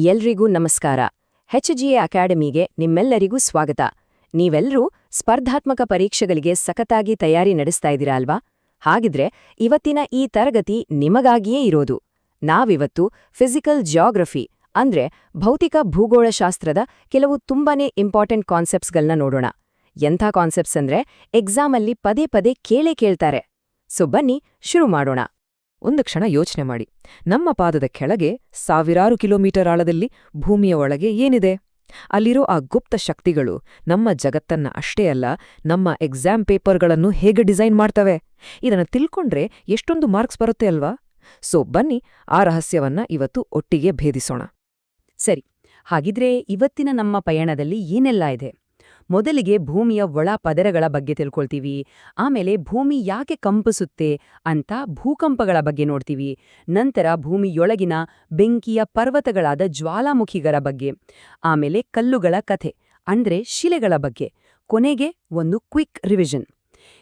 ಎಲ್ರಿಗೂ ನಮಸ್ಕಾರ. HGA ಅಕಾಡೆಮಿಗೆ ನಿಮ್ಮೆಲ್ಲರಿಗೂ ಸ್ವಾಗತ. ನೀವೆಲ್ಲರೂ ಸ್ಪರ್ಧಾತ್ಮಕ ಪರೀಕ್ಷೆಗಳಿಗೆ ಸಖತ್ತಾಗಿ ತಯಾರಿ ನಡೆಸ್ತಾ ಇದ್ದೀರಾ ಅಲ್ವಾ? ಹಾಗಿದ್ರೆ ಇವತ್ತಿನ ಈ ತರಗತಿ ನಿಮಗಾಗಿಯೇ ಇರೋದು. ನಾವಿವತ್ತು ಫಿಸಿಕಲ್ ಜಿಯೋಗ್ರಫಿ ಅಂದ್ರೆ ಭೌತಿಕ ಭೂಗೋಳಶಾಸ್ತ್ರದ ಕೆಲವು ತುಂಬಾನೇ ಇಂಪಾರ್ಟೆಂಟ್ ಕಾನ್ಸೆಪ್ಟ್ಸ್ಗಳನ್ನ ನೋಡೋಣ. ಎಂಥ ಕಾನ್ಸೆಪ್ಟ್ಸ್ ಅಂದ್ರೆ ಎಕ್ಸಾಮಲ್ಲಿ ಪದೇ ಪದೇ ಕೇಳ್ತಾರೆ. ಸೊ ಬನ್ನಿ ಶುರು ಮಾಡೋಣ. ಒಂದು ಕ್ಷಣ ಯೋಚನೆ ಮಾಡಿ. ನಮ್ಮ ಪಾದದ ಕೆಳಗೆ ಸಾವಿರಾರು ಕಿಲೋಮೀಟರ್ ಆಳದಲ್ಲಿ ಭೂಮಿಯ ಒಳಗೆ ಏನಿದೆ? ಅಲ್ಲಿರೋ ಆ ಗುಪ್ತ ಶಕ್ತಿಗಳು ನಮ್ಮ ಜಗತ್ತನ್ನ ಅಷ್ಟೇ ಅಲ್ಲ, ನಮ್ಮ ಎಕ್ಸಾಮ್ ಪೇಪರ್ಗಳನ್ನು ಹೇಗೆ ಡಿಸೈನ್ ಮಾಡ್ತವೆ? ಇದನ್ನ ತಿಳ್ಕೊಂಡ್ರೆ ಎಷ್ಟೊಂದು ಮಾರ್ಕ್ಸ್ ಬರುತ್ತೆ ಅಲ್ವಾ? ಸೊ ಬನ್ನಿ ಆ ರಹಸ್ಯವನ್ನ ಇವತ್ತು ಒಟ್ಟಿಗೆ ಭೇದಿಸೋಣ. ಸರಿ, ಹಾಗಿದ್ರೆ ಇವತ್ತಿನ ನಮ್ಮ ಪಯಣದಲ್ಲಿ ಏನೆಲ್ಲ ಇದೆ? ಮೊದಲಿಗೆ ಭೂಮಿಯ ಒಳ ಪದರಗಳ ಬಗ್ಗೆ ತಿಳ್ಕೊಳ್ತೀವಿ. ಆಮೇಲೆ ಭೂಮಿ ಯಾಕೆ ಕಂಪಿಸುತ್ತೆ ಅಂತ ಭೂಕಂಪಗಳ ಬಗ್ಗೆ ನೋಡ್ತೀವಿ. ನಂತರ ಭೂಮಿಯೊಳಗಿನ ಬೆಂಕಿಯ ಪರ್ವತಗಳಾದ ಜ್ವಾಲಾಮುಖಿಗಳ ಬಗ್ಗೆ, ಆಮೇಲೆ ಕಲ್ಲುಗಳ ಕಥೆ ಅಂದ್ರೆ ಶಿಲೆಗಳ ಬಗ್ಗೆ, ಕೊನೆಗೆ ಒಂದು ಕ್ವಿಕ್ ರಿವಿಷನ್.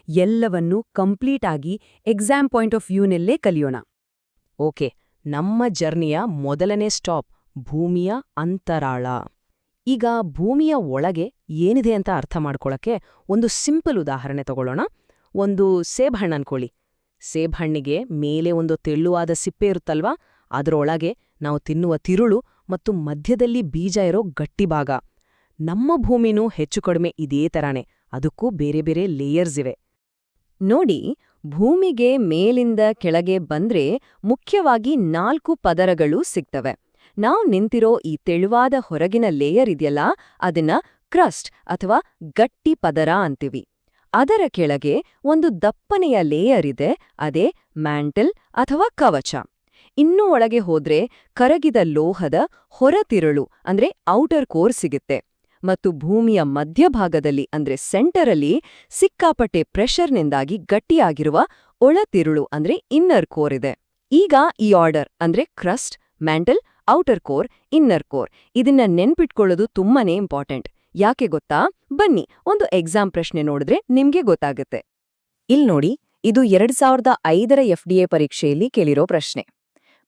ಎಲ್ಲವನ್ನೂ ಕಂಪ್ಲೀಟ್ ಆಗಿ ಎಕ್ಸಾಮ್ ಪಾಯಿಂಟ್ ಆಫ್ ವ್ಯೂನಲ್ಲೇ ಕಲಿಯೋಣ. ಓಕೆ, ನಮ್ಮ ಜರ್ನಿಯ ಮೊದಲನೇ ಸ್ಟಾಪ್ ಭೂಮಿಯ ಅಂತರಾಳ. ಈಗ ಭೂಮಿಯ ಒಳಗೆ ಏನಿದೆ ಅಂತ ಅರ್ಥ ಮಾಡ್ಕೊಳ್ಳೋಕ್ಕೆ ಒಂದು ಸಿಂಪಲ್ ಉದಾಹರಣೆ ತಗೊಳ್ಳೋಣ. ಒಂದು ಸೇಬಹಣ್ಣು ಅನ್ಕೊಳ್ಳಿ. ಸೇಬಹಣ್ಣಿಗೆ ಮೇಲೆ ಒಂದು ತೆಳ್ಳುವಾದ ಸಿಪ್ಪೆ ಇರುತ್ತಲ್ವಾ, ಅದರೊಳಗೆ ನಾವು ತಿನ್ನುವ ತಿರುಳು ಮತ್ತು ಮಧ್ಯದಲ್ಲಿ ಬೀಜ ಇರೋ ಗಟ್ಟಿ ಭಾಗ. ನಮ್ಮ ಭೂಮಿನೂ ಹೆಚ್ಚು ಕಡಿಮೆ ಇದೇ ಥರಾನೇ, ಅದಕ್ಕೂ ಬೇರೆ ಬೇರೆ ಲೇಯರ್ಸ್ ಇವೆ. ನೋಡಿ, ಭೂಮಿಗೆ ಮೇಲಿಂದ ಕೆಳಗೆ ಬಂದ್ರೆ ಮುಖ್ಯವಾಗಿ 4 ಪದರಗಳು ಸಿಗ್ತವೆ. ನಾವು ನಿಂತಿರೋ ಈ ತೆಳುವಾದ ಹೊರಗಿನ ಲೇಯರ್ ಇದೆಯಲ್ಲ, ಅದನ್ನ ಕ್ರಸ್ಟ್ ಅಥವಾ ಗಟ್ಟಿ ಪದರ ಅಂತೀವಿ. ಅದರ ಕೆಳಗೆ ಒಂದು ದಪ್ಪನೆಯ ಲೇಯರ್ ಇದೆ, ಅದೇ ಮ್ಯಾಂಟಲ್ ಅಥವಾ ಕವಚ. ಇನ್ನೂ ಒಳಗೆ ಹೋದ್ರೆ ಕರಗಿದ ಲೋಹದ ಹೊರತಿರುಳು ಅಂದ್ರೆ ಔಟರ್ ಕೋರ್ ಸಿಗುತ್ತೆ. ಮತ್ತು ಭೂಮಿಯ ಮಧ್ಯಭಾಗದಲ್ಲಿ ಅಂದ್ರೆ ಸೆಂಟರಲ್ಲಿ ಸಿಕ್ಕಾಪಟ್ಟೆ ಪ್ರೆಷರ್ನಿಂದಾಗಿ ಗಟ್ಟಿಯಾಗಿರುವ ಒಳತಿರುಳು ಅಂದ್ರೆ ಇನ್ನರ್ ಕೋರ್ ಇದೆ. ಈಗ ಈ ಆರ್ಡರ್ ಅಂದ್ರೆ crust, mantle, outer core, inner core ಇದನ್ನ ನೆನ್ಪಿಟ್ಕೊಳ್ಳೋದು ತುಂಬಾನೇ ಇಂಪಾರ್ಟೆಂಟ್. ಯಾಕೆ ಗೊತ್ತಾ? ಬನ್ನಿ ಒಂದು ಎಕ್ಸಾಮ್ ಪ್ರಶ್ನೆ ನೋಡಿದ್ರೆ ನಿಮ್ಗೆ ಗೊತ್ತಾಗುತ್ತೆ. ನೋಡಿ, ಇದು 2005ರ FDA ಪರೀಕ್ಷೆಯಲ್ಲಿ ಕೇಳಿರೋ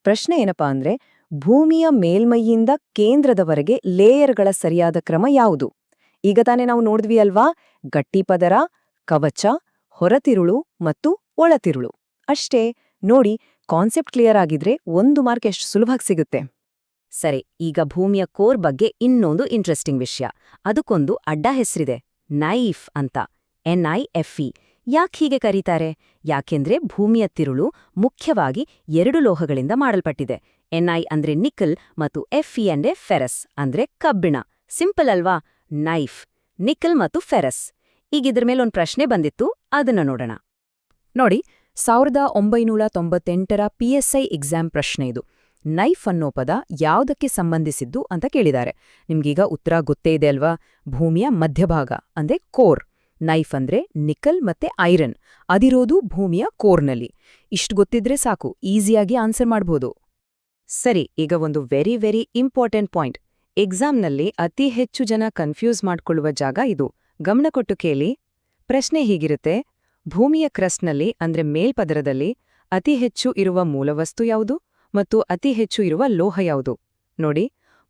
ಪ್ರಶ್ನೆ ಏನಪ್ಪಾ ಅಂದ್ರೆ, ಭೂಮಿಯ ಮೇಲ್ಮೈಯಿಂದ ಕೇಂದ್ರದವರೆಗೆ ಲೇಯರ್ಗಳ ಸರಿಯಾದ ಕ್ರಮ ಯಾವುದು? ಈಗ ತಾನೇ ನಾವು ನೋಡಿದ್ವಿ ಅಲ್ವಾ, ಗಟ್ಟಿ ಪದರ, ಕವಚ, ಹೊರತಿರುಳು ಮತ್ತು ಒಳತಿರುಳು. ಅಷ್ಟೇ. ನೋಡಿ, ಕಾನ್ಸೆಪ್ಟ್ ಕ್ಲಿಯರ್ ಆಗಿದ್ರೆ 1 ಮಾರ್ಕ್ ಎಷ್ಟು ಸುಲಭವಾಗಿ ಸಿಗುತ್ತೆ. ಸರಿ, ಈಗ ಭೂಮಿಯ ಕೋರ್ ಬಗ್ಗೆ ಇನ್ನೊಂದು ಇಂಟ್ರೆಸ್ಟಿಂಗ್ ವಿಷಯ. ಅದಕ್ಕೊಂದು ಅಡ್ಡ ಹೆಸರಿದೆ, ನೈಫ್ ಅಂತ. NIFE. ಯಾಕೆ ಹೀಗೆ ಕರೀತಾರೆ? ಯಾಕೆಂದ್ರೆ ಭೂಮಿಯ ತಿರುಳು ಮುಖ್ಯವಾಗಿ 2 ಲೋಹಗಳಿಂದ ಮಾಡಲ್ಪಟ್ಟಿದೆ. Ni ಅಂದ್ರೆ ನಿಕಲ್ ಮತ್ತು Fe ಅಂದ್ರೆ ಫೆರಸ್ ಅಂದ್ರೆ ಕಬ್ಬಿಣ. ಸಿಂಪಲ್ ಅಲ್ವಾ? ನೈಫ್, ನಿಕಲ್ ಮತ್ತು ಫೆರಸ್. ಈಗ ಇದ್ರ ಮೇಲೊಂದು ಪ್ರಶ್ನೆ ಬಂದಿತ್ತು, ಅದನ್ನ ನೋಡೋಣ. ನೋಡಿ, 1998ರ PSI ಎಕ್ಸಾಮ್ ಪ್ರಶ್ನೆ ಇದು. ನೈಫ್ ಅನ್ನೋ ಪದ ಯಾವುದಕ್ಕೆ ಸಂಬಂಧಿಸಿದ್ದು ಅಂತ ಕೇಳಿದ್ದಾರೆ. ನಿಮ್ಗೀಗ ಉತ್ತರ ಗೊತ್ತೇ ಇದೆ ಅಲ್ವಾ? ಭೂಮಿಯ ಮಧ್ಯಭಾಗ ಅಂದ್ರೆ ಕೋರ್. ನೈಫ್ ಅಂದ್ರೆ ನಿಕಲ್ ಮತ್ತೆ ಐರನ್, ಅದಿರೋದು ಭೂಮಿಯ ಕೋರ್ನಲ್ಲಿ. ಇಷ್ಟು ಗೊತ್ತಿದ್ರೆ ಸಾಕು, ಈಸಿಯಾಗಿ ಆನ್ಸರ್ ಮಾಡ್ಬೋದು. ಸರಿ, ಈಗ ಒಂದು ವೆರಿ ಇಂಪಾರ್ಟೆಂಟ್ ಪಾಯಿಂಟ್. ಎಕ್ಸಾಮ್ನಲ್ಲಿ ಅತಿ ಹೆಚ್ಚು ಜನ ಕನ್ಫ್ಯೂಸ್ ಮಾಡ್ಕೊಳ್ಳುವ ಜಾಗ ಇದು. ಗಮನ ಕೊಟ್ಟು ಕೇಳಿ. ಪ್ರಶ್ನೆ ಹೀಗಿರುತ್ತೆ, ಭೂಮಿಯ ಕ್ರಸ್ಟ್ನಲ್ಲಿ ಅಂದ್ರೆ ಮೇಲ್ಪದರದಲ್ಲಿ ಅತಿ ಹೆಚ್ಚು ಇರುವ ಮೂಲವಸ್ತು ಯಾವುದು ಮತ್ತು ಅತಿ ಹೆಚ್ಚು ಇರುವ ಲೋಹ ಯಾವುದು? ನೋಡಿ,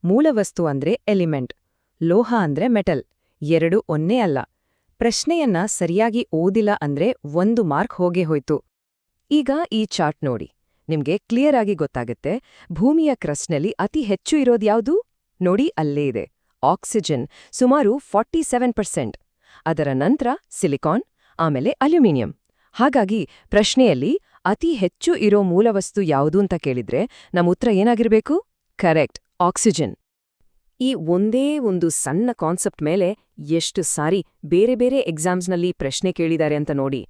ಮೂಲವಸ್ತು ಅಂದ್ರೆ ಎಲಿಮೆಂಟ್, ಲೋಹ ಅಂದ್ರೆ ಮೆಟಲ್. 2 ಒಂದೇ ಅಲ್ಲ. ಪ್ರಶ್ನೆಯನ್ನ ಸರಿಯಾಗಿ ಓದಿಲ್ಲ ಅಂದ್ರೆ 1 ಮಾರ್ಕ್ ಹೋಗೇ ಹೋಯ್ತು. ಈಗ ಈ ಚಾರ್ಟ್ ನೋಡಿ, ನಿಮ್ಗೆ ಕ್ಲಿಯರ್ ಆಗಿ ಗೊತ್ತಾಗುತ್ತೆ. ಭೂಮಿಯ ಕ್ರಸ್ಟ್ನಲ್ಲಿ ಅತಿ ಹೆಚ್ಚು ಇರೋದ್ಯಾವುದು? ನೋಡಿ, ಅಲ್ಲೇ ಇದೆ, ಆಕ್ಸಿಜನ್, ಸುಮಾರು 47%. ಅದರ ನಂತರ ಸಿಲಿಕಾನ್, ಆಮೇಲೆ ಅಲ್ಯೂಮಿನಿಯಂ. ಹಾಗಾಗಿ ಪ್ರಶ್ನೆಯಲ್ಲಿ ಅತಿ ಹೆಚ್ಚು ಇರೋ ಮೂಲವಸ್ತು ಯಾವುದು ಅಂತ ಕೇಳಿದ್ರೆ ನಮ್ಮ ಉತ್ತರ ಏನಾಗಿರ್ಬೇಕು? Correct, oxygen. ಈ ಒಂದೇ ಒಂದು ಸಣ್ಣ ಕಾನ್ಸೆಪ್ಟ್ ಮೇಲೆ ಎಷ್ಟು ಸಾರಿ ಬೇರೆ ಬೇರೆ ಎಕ್ಸಾಮ್ಸ್ನಲ್ಲಿ ಪ್ರಶ್ನೆ ಕೇಳಿದ್ದಾರೆ ಅಂತ ನೋಡಿ.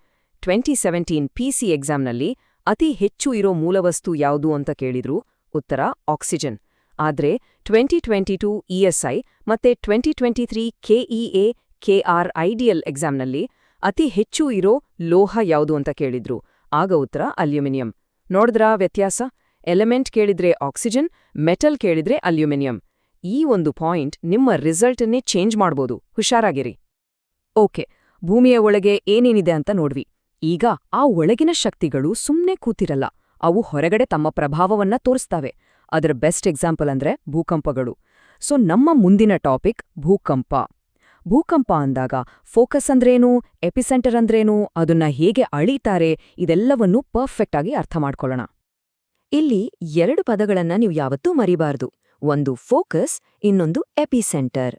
2017 PC ಎಕ್ಸಾಮ್ನಲ್ಲಿ ಅತಿ ಹೆಚ್ಚು ಇರೋ ಮೂಲವಸ್ತು ಯಾವುದು ಅಂತ ಕೇಳಿದ್ರು, ಉತ್ತರ ಆಕ್ಸಿಜನ್. ಆದ್ರೆ 2022 ESI ಮತ್ತೆ 2023 KEA KR ಐಡಿಯಲ್ ಎಕ್ಸಾಮ್ನಲ್ಲಿ ಅತಿ ಹೆಚ್ಚು ಇರೋ ಲೋಹ ಯಾವುದು ಅಂತ ಕೇಳಿದ್ರು, ಆಗ ಉತ್ತರ ಅಲ್ಯೂಮಿನಿಯಂ. ನೋಡಿದ್ರಾ ವ್ಯತ್ಯಾಸ? ಎಲಿಮೆಂಟ್ ಕೇಳಿದ್ರೆ ಆಕ್ಸಿಜನ್, ಮೆಟಲ್ ಕೇಳಿದ್ರೆ ಅಲ್ಯೂಮಿನಿಯಂ. ಈ ಒಂದು ಪಾಯಿಂಟ್ ನಿಮ್ಮ ರಿಸಲ್ಟನ್ನೇ ಚೇಂಜ್ ಮಾಡ್ಬೋದು, ಹುಷಾರಾಗಿರಿ. ಓಕೆ, ಭೂಮಿಯ ಒಳಗೆ ಏನೇನಿದೆ ಅಂತ ನೋಡ್ವಿ. ಈಗ ಆ ಒಳಗಿನ ಶಕ್ತಿಗಳು ಸುಮ್ನೆ ಕೂತಿರಲ್ಲ, ಅವು ಹೊರಗಡೆ ತಮ್ಮ ಪ್ರಭಾವವನ್ನ ತೋರಿಸ್ತವೆ. ಅದರ ಬೆಸ್ಟ್ ಎಕ್ಸಾಂಪಲ್ ಅಂದ್ರೆ ಭೂಕಂಪಗಳು. ಸೊ ನಮ್ಮ ಮುಂದಿನ ಟಾಪಿಕ್ ಭೂಕಂಪ. ಭೂಕಂಪ ಅಂದಾಗ ಫೋಕಸ್ ಅಂದ್ರೇನು, ಎಪಿಸೆಂಟರ್ ಅಂದ್ರೇನು, ಅದನ್ನ ಹೇಗೆ ಅಳೀತಾರೆ, ಇದೆಲ್ಲವನ್ನೂ ಪರ್ಫೆಕ್ಟ್ ಆಗಿ ಅರ್ಥ ಮಾಡ್ಕೊಳ್ಳೋಣ. ಇಲ್ಲಿ 2 ಪದಗಳನ್ನ ನೀವು ಯಾವತ್ತೂ ಮರಿಬಾರ್ದು. ಒಂದು ಫೋಕಸ್, ಇನ್ನೊಂದು ಎಪಿಸೆಂಟರ್.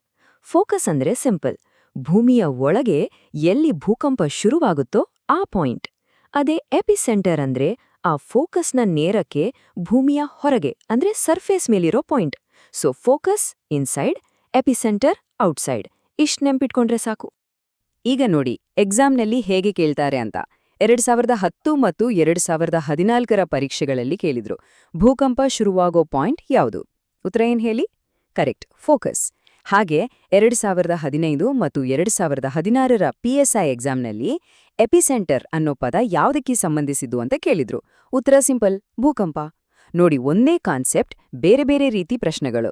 ಫೋಕಸ್ ಅಂದ್ರೆ ಸಿಂಪಲ್, ಭೂಮಿಯ ಒಳಗೆ ಎಲ್ಲಿ ಭೂಕಂಪ ಶುರುವಾಗುತ್ತೋ ಆ ಪಾಯಿಂಟ್. ಅದೇ ಎಪಿಸೆಂಟರ್ ಅಂದ್ರೆ ಆ ಫೋಕಸ್ನ ನೇರಕ್ಕೆ ಭೂಮಿಯ ಹೊರಗೆ ಅಂದ್ರೆ ಸರ್ಫೇಸ್ ಮೇಲಿರೋ point. So focus inside, epicentre outside. ಇಷ್ಟ್ ನೆನ್ಪಿಟ್ಕೊಂಡ್ರೆ ಸಾಕು. ಈಗ ನೋಡಿ ಎಕ್ಸಾಮ್ನಲ್ಲಿ ಹೇಗೆ ಕೇಳ್ತಾರೆ ಅಂತ. 2010 ಮತ್ತು 2014ರ ಪರೀಕ್ಷೆಗಳಲ್ಲಿ ಕೇಳಿದ್ರು, ಭೂಕಂಪ ಶುರುವಾಗೋ ಪಾಯಿಂಟ್ ಯಾವುದು? ಉತ್ತರ ಏನ್ ಹೇಳಿ? Correct, focus. ಹಾಗೆ 2015 ಮತ್ತು 2016ರ PSI ಎಕ್ಸಾಮ್ನಲ್ಲಿ ಎಪಿಸೆಂಟರ್ ಅನ್ನೋ ಪದ ಯಾವುದಕ್ಕೆ ಸಂಬಂಧಿಸಿದ್ದು ಅಂತ ಕೇಳಿದ್ರು. ಉತ್ತರ ಸಿಂಪಲ್, ಭೂಕಂಪ. ನೋಡಿ, ಒಂದೇ ಕಾನ್ಸೆಪ್ಟ್, ಬೇರೆ ಬೇರೆ ರೀತಿ ಪ್ರಶ್ನೆಗಳು.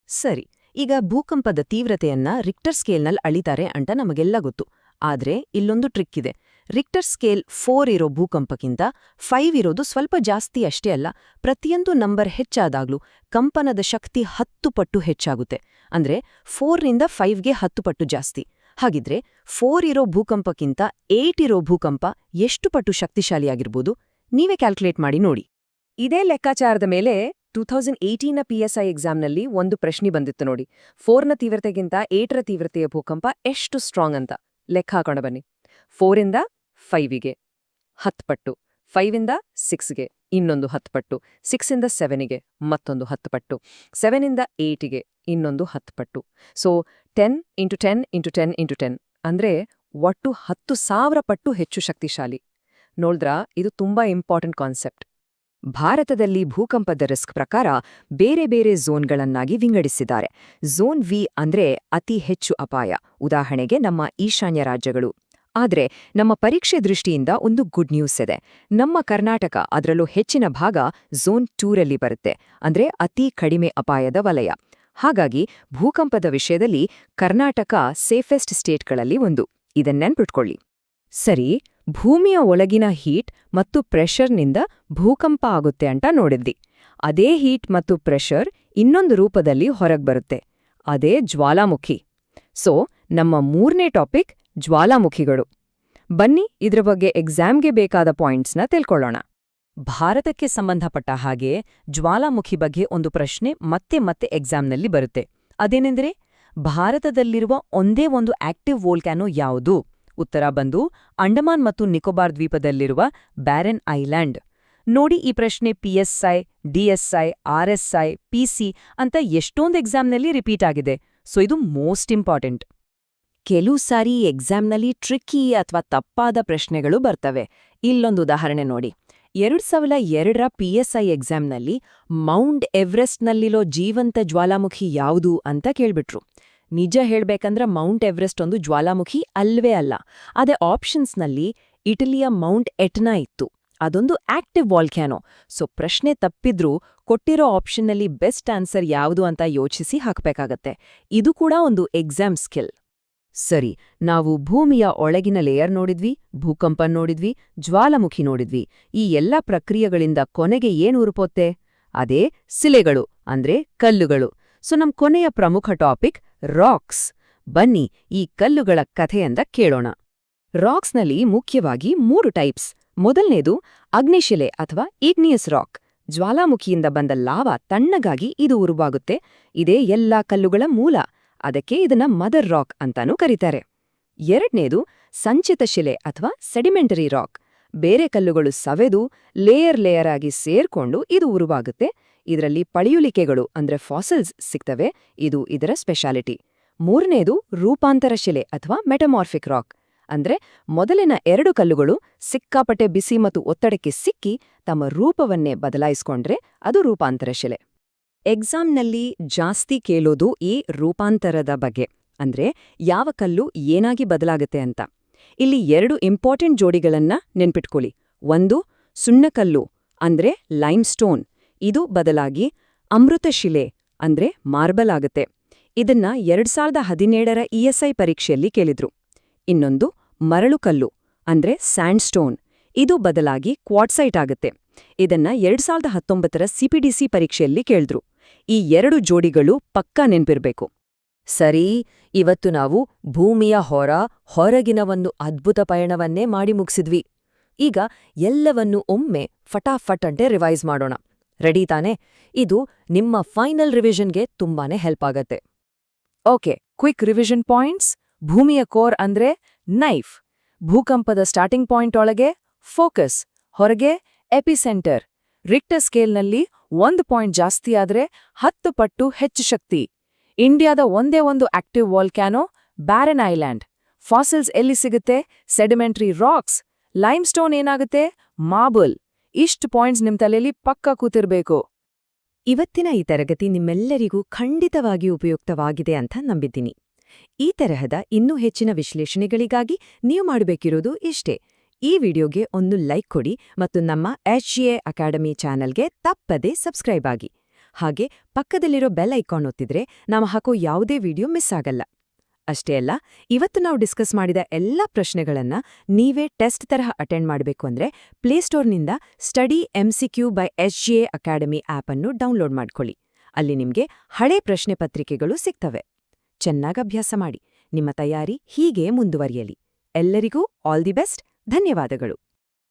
ಸರಿ, ಈಗ ಭೂಕಂಪದ ತೀವ್ರತೆಯನ್ನ ರಿಕ್ಟರ್ ಸ್ಕೇಲ್ನಲ್ಲಿ ಅಳಿತಾರೆ ಅಂತ ನಮಗೆಲ್ಲ ಗೊತ್ತು. ಆದ್ರೆ ಇಲ್ಲೊಂದು ಟ್ರಿಕ್ ಇದೆ. ರಿಕ್ಟರ್ ಸ್ಕೇಲ್ 4 ಇರೋ ಭೂಕಂಪಕ್ಕಿಂತ 5 ಇರೋದು ಸ್ವಲ್ಪ ಜಾಸ್ತಿ ಅಷ್ಟೇ ಅಲ್ಲ, ಪ್ರತಿಯೊಂದು ನಂಬರ್ ಹೆಚ್ಚಾದಾಗ್ಲೂ ಕಂಪನದ ಶಕ್ತಿ 10 ಪಟ್ಟು ಹೆಚ್ಚಾಗುತ್ತೆ. ಅಂದ್ರೆ 4ರಿಂದ 5ಗೆ 10 ಪಟ್ಟು ಜಾಸ್ತಿ. ಹಾಗಿದ್ರೆ 4 ಇರೋ ಭೂಕಂಪಕ್ಕಿಂತ 8 ಇರೋ ಭೂಕಂಪ ಎಷ್ಟು ಪಟ್ಟು ಶಕ್ತಿಶಾಲಿಯಾಗಿರ್ಬೋದು? ನೀವೇ ಕ್ಯಾಲ್ಕುಲೇಟ್ ಮಾಡಿ ನೋಡಿ. ಇದೇ ಲೆಕ್ಕಾಚಾರದ ಮೇಲೆ 2018ನ PSI ಎಕ್ಸಾಮ್ನಲ್ಲಿ ಒಂದು ಪ್ರಶ್ನೆ ಬಂದಿತ್ತು ನೋಡಿ. 4ನ ತೀವ್ರತೆಗಿಂತ 8ರ ತೀವ್ರತೆಯ ಭೂಕಂಪ ಎಷ್ಟು ಸ್ಟ್ರಾಂಗ್ ಅಂತ ಲೆಕ್ಕ ಹಾಕೋಣ ಬನ್ನಿ. 4ರಿಂದ 5ಗೆ 10 ಪಟ್ಟು, 5ಇಂದ 6ಗೆ ಇನ್ನೊಂದು 10 ಪಟ್ಟು, 6ಇಂದ 7ಗೆ ಮತ್ತೊಂದು 10 ಪಟ್ಟು, 7ಇಂದ 8ಗೆ ಇನ್ನೊಂದು 10 ಪಟ್ಟು. ಸೊ 10 × 10 × 10 × 10 ಅಂದ್ರೆ ಒಟ್ಟು 10,000 ಪಟ್ಟು ಹೆಚ್ಚು ಶಕ್ತಿಶಾಲಿ. ನೋಡಿದ್ರಾ, ಇದು ತುಂಬಾ ಇಂಪಾರ್ಟೆಂಟ್ ಕಾನ್ಸೆಪ್ಟ್. ಭಾರತದಲ್ಲಿ ಭೂಕಂಪದ ರಿಸ್ಕ್ ಪ್ರಕಾರ ಬೇರೆ ಬೇರೆ ಝೋನ್ಗಳನ್ನಾಗಿ ವಿಂಗಡಿಸಿದ್ದಾರೆ. ಝೋನ್ ವಿ ಅಂದ್ರೆ ಅತಿ ಹೆಚ್ಚು ಅಪಾಯ, ಉದಾಹರಣೆಗೆ ನಮ್ಮ ಈಶಾನ್ಯ ರಾಜ್ಯಗಳು. ಆದ್ರೆ ನಮ್ಮ ಪರೀಕ್ಷೆ ದೃಷ್ಟಿಯಿಂದ ಒಂದು ಗುಡ್ ನ್ಯೂಸ್ ಇದೆ. ನಮ್ಮ ಕರ್ನಾಟಕ, ಅದರಲ್ಲೂ ಹೆಚ್ಚಿನ ಭಾಗ ಝೋನ್ 2ರಲ್ಲಿ ಬರುತ್ತೆ, ಅಂದ್ರೆ ಅತಿ ಕಡಿಮೆ ಅಪಾಯದ ವಲಯ. ಹಾಗಾಗಿ ಭೂಕಂಪದ ವಿಷಯದಲ್ಲಿ ಕರ್ನಾಟಕ ಸೇಫೆಸ್ಟ್ ಸ್ಟೇಟ್ಗಳಲ್ಲಿ ಒಂದು. ಇದನ್ನೆನ್ಪಿಟ್ಕೊಳ್ಳಿ. ಸರಿ, ಭೂಮಿಯ ಒಳಗಿನ ಹೀಟ್ ಮತ್ತು ಪ್ರೆಷರ್ನಿಂದ ಭೂಕಂಪ ಆಗುತ್ತೆ ಅಂತ ನೋಡಿದ್ವಿ. ಅದೇ ಹೀಟ್ ಮತ್ತು ಪ್ರೆಷರ್ ಇನ್ನೊಂದು ರೂಪದಲ್ಲಿ ಹೊರಗ್ಬರುತ್ತೆ, ಅದೇ ಜ್ವಾಲಾಮುಖಿ. ಸೊ ನಮ್ಮ 3ನೇ ಟಾಪಿಕ್ ಜ್ವಾಲಾಮುಖಿಗಳು. ಬನ್ನಿ ಇದ್ರ ಬಗ್ಗೆ ಎಕ್ಸಾಮ್ಗೆ ಬೇಕಾದ ಪಾಯಿಂಟ್ಸ್ನ ತಿಳ್ಕೊಳ್ಳೋಣ. ಭಾರತಕ್ಕೆ ಸಂಬಂಧಪಟ್ಟ ಹಾಗೆ ಜ್ವಾಲಾಮುಖಿ ಬಗ್ಗೆ ಒಂದು ಪ್ರಶ್ನೆ ಮತ್ತೆ ಮತ್ತೆ ಎಕ್ಸಾಮ್ನಲ್ಲಿ ಬರುತ್ತೆ. ಅದೇನೆಂದರೆ, ಭಾರತದಲ್ಲಿರುವ ಒಂದೇ ಒಂದು ಆಕ್ಟಿವ್ ವೋಲ್ಕ್ಯಾನೋ ಯಾವುದು? ಉತ್ತರ ಬಂದು ಅಂಡಮಾನ್ ಮತ್ತು ನಿಕೋಬಾರ್ ದ್ವೀಪದಲ್ಲಿರುವ ಬ್ಯಾರೆನ್ ಐಲ್ಯಾಂಡ್. ನೋಡಿ, ಈ ಪ್ರಶ್ನೆ PSI, DSI, RSI, PC ಅಂತ ಎಷ್ಟೊಂದು ಎಕ್ಸಾಮ್ನಲ್ಲಿ ರಿಪೀಟ್ ಆಗಿದೆ. ಸೊ ಇದು ಮೋಸ್ಟ್ ಇಂಪಾರ್ಟೆಂಟ್. ಕೆಲವು ಸಾರಿ ಎಕ್ಸಾಮ್ನಲ್ಲಿ ಟ್ರಿಕ್ಕಿ ಅಥವಾ ತಪ್ಪಾದ ಪ್ರಶ್ನೆಗಳು ಬರ್ತವೆ. ಇಲ್ಲೊಂದು ಉದಾಹರಣೆ ನೋಡಿ. 2002ರ PSI ಎಕ್ಸಾಮ್ನಲ್ಲಿ ಮೌಂಟ್ ಎವರೆಸ್ಟ್ನಲ್ಲಿರೋ ಜೀವಂತ ಜ್ವಾಲಾಮುಖಿ ಯಾವುದು ಅಂತ ಕೇಳ್ಬಿಟ್ರು. ನಿಜ ಹೇಳ್ಬೇಕಂದ್ರೆ ಮೌಂಟ್ ಎವರೆಸ್ಟ್ ಒಂದು ಜ್ವಾಲಾಮುಖಿ ಅಲ್ವೇ ಅಲ್ಲ. ಅದೇ ಆಪ್ಷನ್ಸ್ನಲ್ಲಿ ಇಟಲಿಯ ಮೌಂಟ್ ಎಟ್ನಾ ಇತ್ತು, ಅದೊಂದು ಆಕ್ಟಿವ್ ವಾಲ್ಕ್ಯಾನೋ. ಸೊ ಪ್ರಶ್ನೆ ತಪ್ಪಿದ್ರೂ ಕೊಟ್ಟಿರೋ ಆಪ್ಷನ್ನಲ್ಲಿ ಬೆಸ್ಟ್ ಆನ್ಸರ್ ಯಾವುದು ಅಂತ ಯೋಚಿಸಿ ಹಾಕಬೇಕಾಗತ್ತೆ. ಇದು ಕೂಡ ಒಂದು ಎಕ್ಸಾಮ್ ಸ್ಕಿಲ್. ಸರಿ, ನಾವು ಭೂಮಿಯ ಒಳಗಿನ ಲೇಯರ್ ನೋಡಿದ್ವಿ, ಭೂಕಂಪ ನೋಡಿದ್ವಿ, ಜ್ವಾಲಾಮುಖಿ ನೋಡಿದ್ವಿ. ಈ ಎಲ್ಲ ಪ್ರಕ್ರಿಯೆಗಳಿಂದ ಕೊನೆಗೆ ಏನು ಉರುಪೋತ್ತೆ? ಅದೇ ಶಿಲೆಗಳು, ಅಂದ್ರೆ ಕಲ್ಲುಗಳು. ಸೊ ನಮ್ ಕೊನೆಯ ಪ್ರಮುಖ ಟಾಪಿಕ್ ರಾಕ್ಸ್. ಬನ್ನಿ ಈ ಕಲ್ಲುಗಳ ಕಥೆಯಿಂದ ಕೇಳೋಣ. ರಾಕ್ಸ್ನಲ್ಲಿ ಮುಖ್ಯವಾಗಿ 3 ಟೈಪ್ಸ್. ಮೊದಲನೇದು ಅಗ್ನಿಶಿಲೆ ಅಥವಾ ಈಗ್ನಿಯಸ್ ರಾಕ್. ಜ್ವಾಲಾಮುಖಿಯಿಂದ ಬಂದ ಲಾವಾ ತಣ್ಣಗಾಗಿ ಇದು ಉರುವಾಗುತ್ತೆ. ಇದೇ ಎಲ್ಲಾ ಕಲ್ಲುಗಳ ಮೂಲ. ಅದಕ್ಕೆ ಇದನ್ನ ಮದರ್ ರಾಕ್ ಅಂತಾನೂ ಕರೀತಾರೆ. ಎರಡನೇದು ಸಂಚಿತ ಶಿಲೆ ಅಥವಾ ಸೆಡಿಮೆಂಟರಿ ರಾಕ್. ಬೇರೆ ಕಲ್ಲುಗಳು ಸವೆದು ಲೇಯರ್ ಆಗಿ ಸೇರ್ಕೊಂಡು ಇದು ಉರುವಾಗುತ್ತೆ. ಇದರಲ್ಲಿ ಪಳೆಯುಳಿಕೆಗಳು ಅಂದ್ರೆ ಫಾಸಿಲ್ಸ್ ಸಿಗ್ತವೆ. ಇದು ಇದರ ಸ್ಪೆಷಾಲಿಟಿ. ಮೂರನೇದು ರೂಪಾಂತರ ಶಿಲೆ ಅಥವಾ ಮೆಟಮಾರ್ಫಿಕ್ ರಾಕ್. ಅಂದ್ರೆ ಮೊದಲಿನ 2 ಕಲ್ಲುಗಳು ಸಿಕ್ಕಾಪಟ್ಟೆ ಬಿಸಿ ಮತ್ತು ಒತ್ತಡಕ್ಕೆ ಸಿಕ್ಕಿ ತಮ್ಮ ರೂಪವನ್ನೇ ಬದಲಾಯಿಸ್ಕೊಂಡ್ರೆ ಅದು ರೂಪಾಂತರ ಶಿಲೆ. ಎಕ್ಸಾಮ್ನಲ್ಲಿ ಜಾಸ್ತಿ ಕೇಳೋದು ಈ ರೂಪಾಂತರದ ಬಗ್ಗೆ, ಅಂದ್ರೆ ಯಾವ ಕಲ್ಲು ಏನಾಗಿ ಬದಲಾಗುತ್ತೆ ಅಂತ. ಇಲ್ಲಿ 2 ಇಂಪಾರ್ಟೆಂಟ್ ಜೋಡಿಗಳನ್ನ ನೆನ್ಪಿಟ್ಕೊಳ್ಳಿ. ಒಂದು ಸುಣ್ಣಕಲ್ಲು ಅಂದ್ರೆ ಲೈಮ್ಸ್ಟೋನ್, ಇದು ಬದಲಾಗಿ ಅಮೃತಶಿಲೆ ಅಂದ್ರೆ ಮಾರ್ಬಲ್ ಆಗುತ್ತೆ. ಇದನ್ನ 2017ರ ESI ಪರೀಕ್ಷೆಯಲ್ಲಿ ಕೇಳಿದ್ರು. ಇನ್ನೊಂದು ಮರಳುಕಲ್ಲು ಅಂದ್ರೆ ಸ್ಯಾಂಡ್ಸ್ಟೋನ್, ಇದು ಬದಲಾಗಿ ಕ್ವಾರ್ಟ್ಸೈಟ್ ಆಗುತ್ತೆ. ಇದನ್ನ 2019ರ ಸಿಪಿಡಿಸಿ ಪರೀಕ್ಷೆಯಲ್ಲಿ ಕೇಳಿದ್ರು. ಈ 2 ಜೋಡಿಗಳು ಪಕ್ಕಾ ನೆನ್ಪಿರ್ಬೇಕು. ಸರಿ, ಇವತ್ತು ನಾವು ಭೂಮಿಯ ಹೊರಗಿನ ಒಂದು ಅದ್ಭುತ ಪಯಣವನ್ನೇ ಮಾಡಿ ಮುಗಿಸಿದ್ವಿ. ಈಗ ಎಲ್ಲವನ್ನೂ ಒಮ್ಮೆ ಫಟಾಫಟ್ ಅಂತೆ ರಿವೈಸ್ ಮಾಡೋಣ. ರೆಡಿ ತಾನೇ? ಇದು ನಿಮ್ಮ ಫೈನಲ್ ರಿವಿಷನ್ಗೆ ತುಂಬಾನೇ ಹೆಲ್ಪ್ ಆಗತ್ತೆ. Okay, quick revision points. ಭೂಮಿಯ ಕೋರ್ ಅಂದ್ರೆ ನೈಫ್, ಭೂಕಂಪದ ಸ್ಟಾರ್ಟಿಂಗ್ ಪಾಯಿಂಟ್ ಒಳಗೆ ಫೋಕಸ್, ಹೊರಗೆ ಎಪಿಸೆಂಟರ್. ರಿಕ್ಟರ್ ಸ್ಕೇಲ್ನಲ್ಲಿ 1 ಪಾಯಿಂಟ್ ಜಾಸ್ತಿ ಆದ್ರೆ 10 ಪಟ್ಟು ಹೆಚ್ಚು ಶಕ್ತಿ. ಇಂಡಿಯಾದ ಒಂದೇ ಒಂದು active volcano Barren Island. Fossils ಎಲ್ಲಿ ಸಿಗುತ್ತೆ? Sedimentary rocks. ಲೈಮ್ಸ್ಟೋನ್ ಏನಾಗುತ್ತೆ? ಮಾರ್ಬಲ್. ಇಷ್ಟು ಪಾಯಿಂಟ್ಸ್ ನಿಮ್ ತಲೆಯಲ್ಲಿ ಪಕ್ಕಾ ಕೂತಿರ್ಬೇಕು. ಇವತ್ತಿನ ಈ ತರಗತಿ ನಿಮ್ಮೆಲ್ಲರಿಗೂ ಖಂಡಿತವಾಗಿ ಉಪಯುಕ್ತವಾಗಿದೆ ಅಂತ ನಂಬಿದ್ದೀನಿ. ಈ ತರಹದ ಇನ್ನೂ ಹೆಚ್ಚಿನ ವಿಶ್ಲೇಷಣೆಗಳಿಗಾಗಿ ನೀವು ಮಾಡಬೇಕಿರೋದು ಇಷ್ಟೇ. ಈ ವಿಡಿಯೋಗೆ ಒಂದು ಲೈಕ್ ಕೊಡಿ ಮತ್ತು ನಮ್ಮ HGA ಅಕಾಡೆಮಿ ಚಾನೆಲ್ಗೆ ತಪ್ಪದೇ ಸಬ್ಸ್ಕ್ರೈಬ್ ಆಗಿ. ಹಾಗೆ ಪಕ್ಕದಲ್ಲಿರೋ ಬೆಲ್ ಐಕಾನ್ ಒತ್ತಿದ್ರೆ ನಾವು ಹಾಕೋ ಯಾವುದೇ ವಿಡಿಯೋ ಮಿಸ್ ಆಗಲ್ಲ. ಅಷ್ಟೇ ಅಲ್ಲ, ಇವತ್ತು ನಾವು ಡಿಸ್ಕಸ್ ಮಾಡಿದ ಎಲ್ಲ ಪ್ರಶ್ನೆಗಳನ್ನ ನೀವೇ ಟೆಸ್ಟ್ ತರಹ ಅಟೆಂಡ್ ಮಾಡಬೇಕು ಅಂದ್ರೆ ಪ್ಲೇಸ್ಟೋರ್ನಿಂದ study MCQ by HGA academy app ಅನ್ನು ಡೌನ್ಲೋಡ್ ಮಾಡ್ಕೊಳ್ಳಿ. ಅಲ್ಲಿ ನಿಮ್ಗೆ ಹಳೆ ಪ್ರಶ್ನೆ ಪತ್ರಿಕೆಗಳು ಸಿಗ್ತವೆ. ಚೆನ್ನಾಗಿ ಅಭ್ಯಾಸ ಮಾಡಿ. ನಿಮ್ಮ ತಯಾರಿ ಹೀಗೆ ಮುಂದುವರಿಯಲಿ. ಎಲ್ಲರಿಗೂ ಆಲ್ ದಿ ಬೆಸ್ಟ್. ಧನ್ಯವಾದಗಳು.